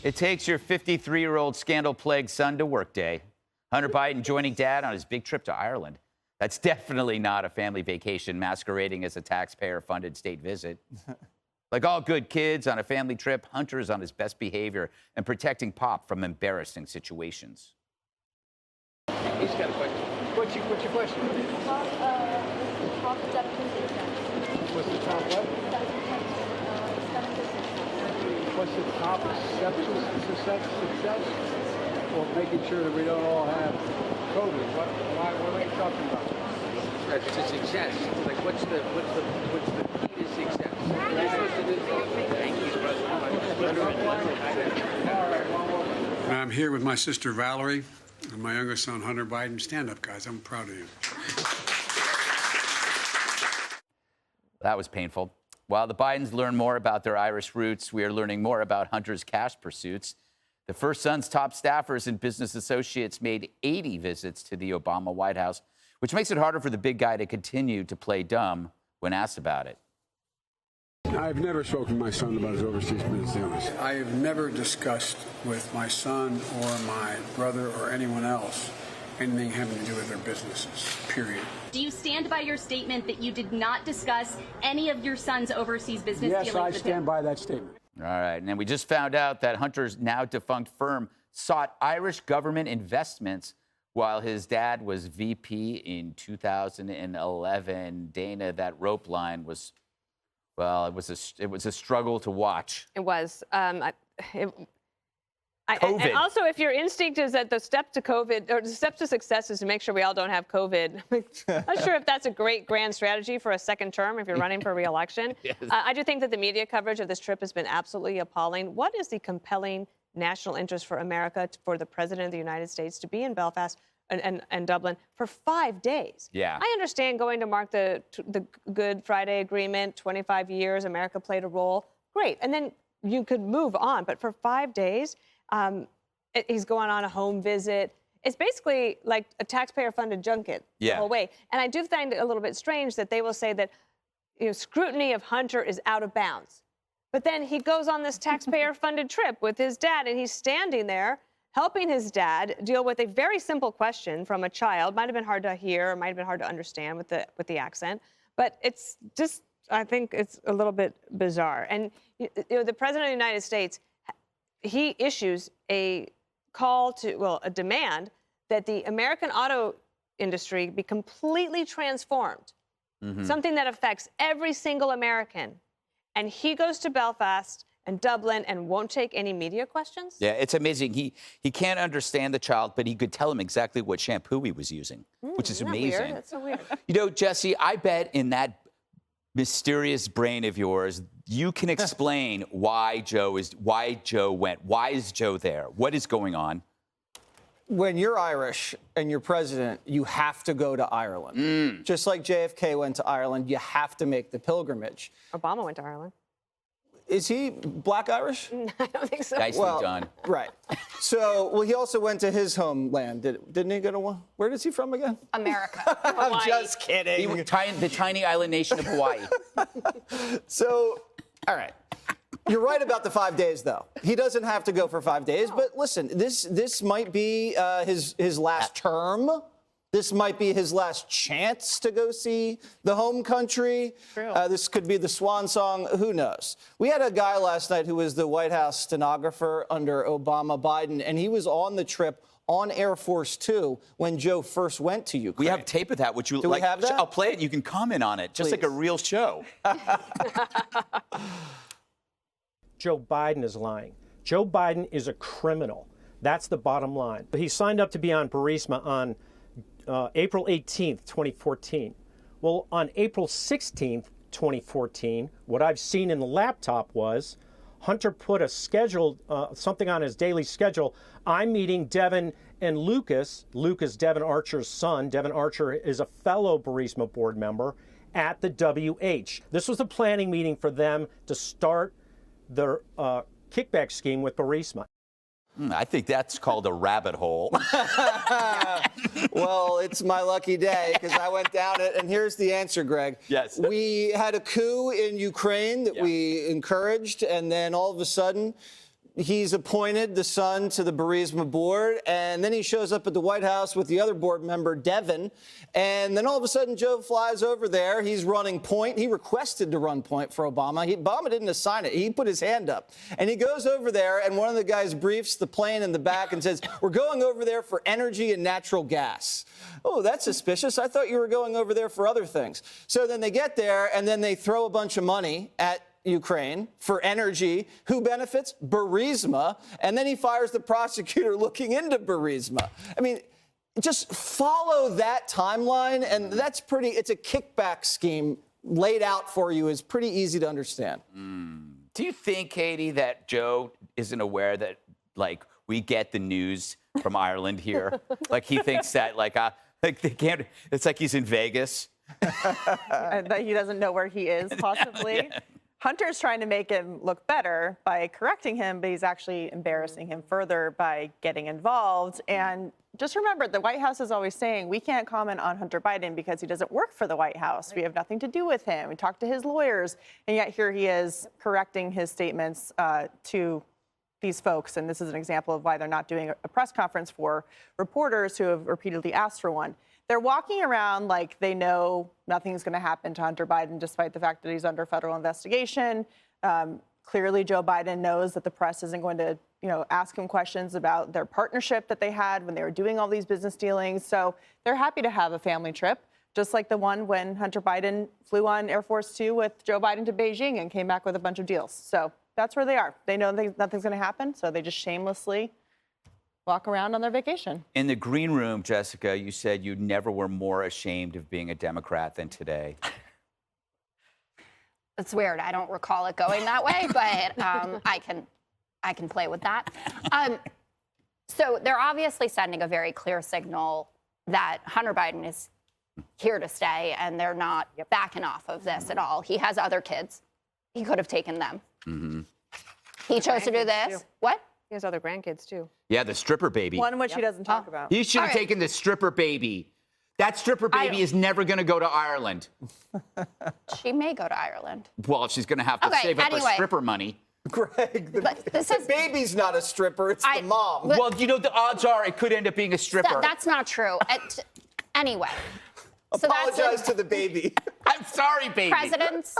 It takes your 53-year-old scandal-plagued son to work day. Hunter Biden joining dad on his big trip to Ireland. That's definitely not a family vacation masquerading as a taxpayer-funded state visit. Like all good kids on a family trip, Hunter is on his best behavior and protecting Pop from embarrassing situations. He's got a question. What's your question? Top acceptance exam. What's the top what? What's the top acceptance success? Or making sure that we don't all have COVID? What are you talking about? It's a success. Like what's the key to success? Thank you, And I'm here with my sister Valerie and my younger son Hunter Biden. Stand up, guys. I'm proud of you. That was painful. While the Bidens learn more about their Irish roots, we are learning more about Hunter's cash pursuits. The first son's top staffers and business associates made 80 visits to the Obama White House, which makes it harder for the big guy to continue to play dumb when asked about it. I've never spoken to my son about his overseas business dealings. I have never discussed with my son or my brother or anyone else anything having to do with their businesses, period. Do you stand by your statement that you did not discuss any of your son's overseas business dealings with him? Yes, I stand by that statement. All right, and then we just found out that Hunter's now defunct firm sought Irish government investments while his dad was VP in 2011. Dana, that rope line was, well, it was a struggle to watch. It was. COVID. And also, if your instinct is that the step to COVID or the step to success is to make sure we all don't have COVID, I'm not sure if that's a great grand strategy for a second term if you're running for re-election. Yes. I do think that the media coverage of this trip has been absolutely appalling. What is the compelling national interest for America, for the president of the United States to be in Belfast and Dublin for 5 days? Yeah. I understand going to mark the Good Friday Agreement, 25 years, America played a role. Great. And then you could move on. But for 5 days, he's going on a home visit. It's basically like a taxpayer-funded junket the whole way. And I do find it a little bit strange that they will say that scrutiny of Hunter is out of bounds. But then he goes on this taxpayer-funded trip with his dad, and he's standing there helping his dad deal with a very simple question from a child. Might have been hard to hear, might have been hard to understand with the accent. But it's just, I think it's a little bit bizarre. And the president of the United States, he issues a call to, well, a demand that the American auto industry be completely transformed, something that affects every single American. And he goes to Belfast and Dublin and won't take any media questions? Yeah, it's amazing. He can't understand the child, but he could tell him exactly what shampoo he was using, which is amazing. Weird? That's so weird. You know, Jesse, I bet in that mysterious brain of yours, you can explain why Joe went. Why is Joe there? What is going on? When you're Irish and you're president, you have to go to Ireland. Just like JFK went to Ireland, you have to make the pilgrimage. Obama went to Ireland. Is he black Irish? I don't think so. Nicely done. Right. So, well, he also went to his homeland. Didn't he go to one? Where is he from again? America. I'm just kidding. The tiny island nation of Hawaii. So, all right. You're right about the 5 days, though. He doesn't have to go for 5 days. But listen, this might be his last term. This might be his last chance to go see the home country. This could be the swan song. Who knows? We had a guy last night who was the White House stenographer under Obama Biden, and he was on the trip on Air Force Two when Joe first went to Ukraine. We have tape of that. Would you Do like? we have that? I'll play it and you can comment on it, just like a real show. Joe Biden is lying. Joe Biden is a criminal. That's the bottom line. He signed up to be on Burisma on April 18th, 2014. Well, on April 16th, 2014, what I've seen in the laptop was Hunter put a schedule, something on his daily schedule. I'm meeting Devin and Lucas. Lucas, Devin Archer's son. Devin Archer is a fellow Burisma board member at the WH. This was a planning meeting for them to start their kickback scheme with Burisma. I think that's called a rabbit hole. Well, it's my lucky day because I went down it. And here's the answer, Greg. Yes. We had a coup in Ukraine that we encouraged. And then all of a sudden, he's appointed the son to the Burisma board, and then he shows up at the White House with the other board member, Devin, and then all of a sudden Joe flies over there. He's running point. He requested to run point for Obama. Obama didn't assign it. He put his hand up, and he goes over there, and one of the guys briefs the plane in the back and says, we're going over there for energy and natural gas. Oh, that's suspicious. I thought you were going over there for other things. So then they get there, and then they throw a bunch of money at Ukraine for energy. Who benefits? Burisma. And then he fires the prosecutor looking into Burisma. I mean, just follow that timeline, and that's it's a kickback scheme laid out for you. Is pretty easy to understand. Do you think, Katie, that Joe isn't aware that, like, we get the news from Ireland here? Like, he thinks that, like they can't, it's like he's in Vegas. That he doesn't know where he is, possibly. Yeah. Hunter's trying to make him look better by correcting him, but he's actually embarrassing him further by getting involved. And just remember, the White House is always saying, we can't comment on Hunter Biden because he doesn't work for the White House. We have nothing to do with him. We talked to his lawyers. And yet here he is correcting his statements to these folks. And this is an example of why they're not doing a press conference for reporters who have repeatedly asked for one. They're walking around like they know nothing's going to happen to Hunter Biden, despite the fact that he's under federal investigation. Clearly, Joe Biden knows that the press isn't going to, ask him questions about their partnership that they had when they were doing all these business dealings. So they're happy to have a family trip, just like the one when Hunter Biden flew on Air Force Two with Joe Biden to Beijing and came back with a bunch of deals. So that's where they are. They know nothing's going to happen, so they just shamelessly walk around on their vacation. In the green room, Jessica, you said you never were more ashamed of being a Democrat than today. It's weird. I don't recall it going that way, but I can play with that. So they're obviously sending a very clear signal that Hunter Biden is here to stay, and they're not backing off of this at all. He has other kids. He could have taken them. Mm-hmm. He chose to do this. What? He has other grandkids, too. Yeah, the stripper baby. One which he doesn't talk about. He should have taken the stripper baby. That stripper baby is never going to go to Ireland. She may go to Ireland. Well, she's going to have to save up her stripper money. Greg, the baby's not a stripper, it's the mom. Well, the odds are it could end up being a stripper. That's not true. Anyway. Apologize to the baby. I'm sorry, baby. Presidents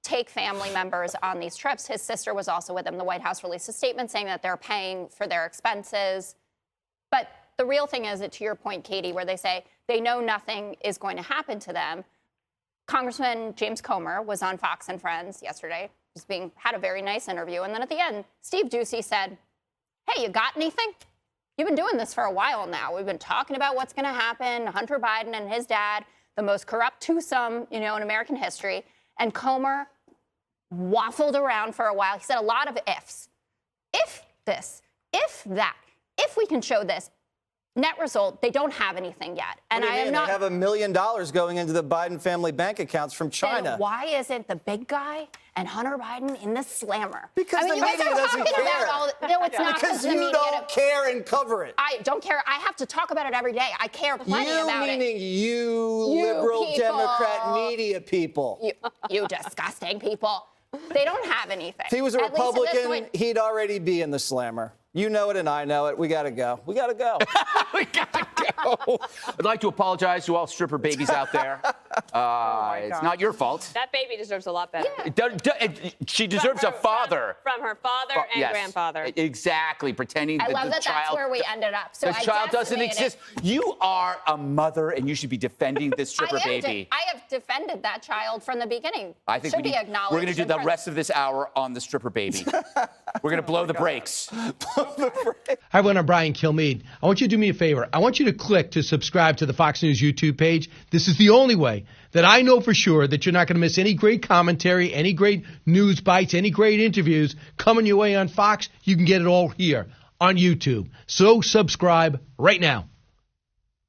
take family members on these trips. His sister was also with him. The White House released a statement saying that they're paying for their expenses. But the real thing is, to your point, Katie, where they say they know nothing is going to happen to them. Congressman James Comer was on Fox and Friends yesterday, had a very nice interview. And then at the end, Steve Ducey said, hey, you got anything? You've been doing this for a while now. We've been talking about what's going to happen. Hunter Biden and his dad, the most corrupt twosome, in American history. And Comer waffled around for a while. He said a lot of ifs. If this, if that, if we can show this. Net result, they don't have anything yet. And I am not. They have $1 million going into the Biden family bank accounts from China. Then why isn't the big guy and Hunter Biden in the slammer? Because the media doesn't care. No, it's not. Because you don't care and cover it. I don't care. I have to talk about it every day. I care plenty about it. Meaning you liberal people. Democrat media people. You disgusting people. They don't have anything. If he was a Republican, he'd already be in the slammer. You know it and I know it. We got to go. We got to go. We got to go. I'd like to apologize to all stripper babies out there. It's not your fault. That baby deserves a lot better. Yeah. She deserves a father. From her father and grandfather. Exactly. Pretending that the child... I love that that's where we ended up. So the child doesn't exist. You are a mother, and you should be defending this stripper baby. I have defended that child from the beginning. I think should be acknowledged. We're going to do the rest of this hour on the stripper baby. We're going to blow the brakes. Hi, everyone. I'm Brian Kilmeade. I want you to do me a favor. I want you to click to subscribe to the Fox News YouTube page. This is the only way that I know for sure that you're not going to miss any great commentary, any great news bites, any great interviews coming your way on Fox. You can get it all here on YouTube. So subscribe right now.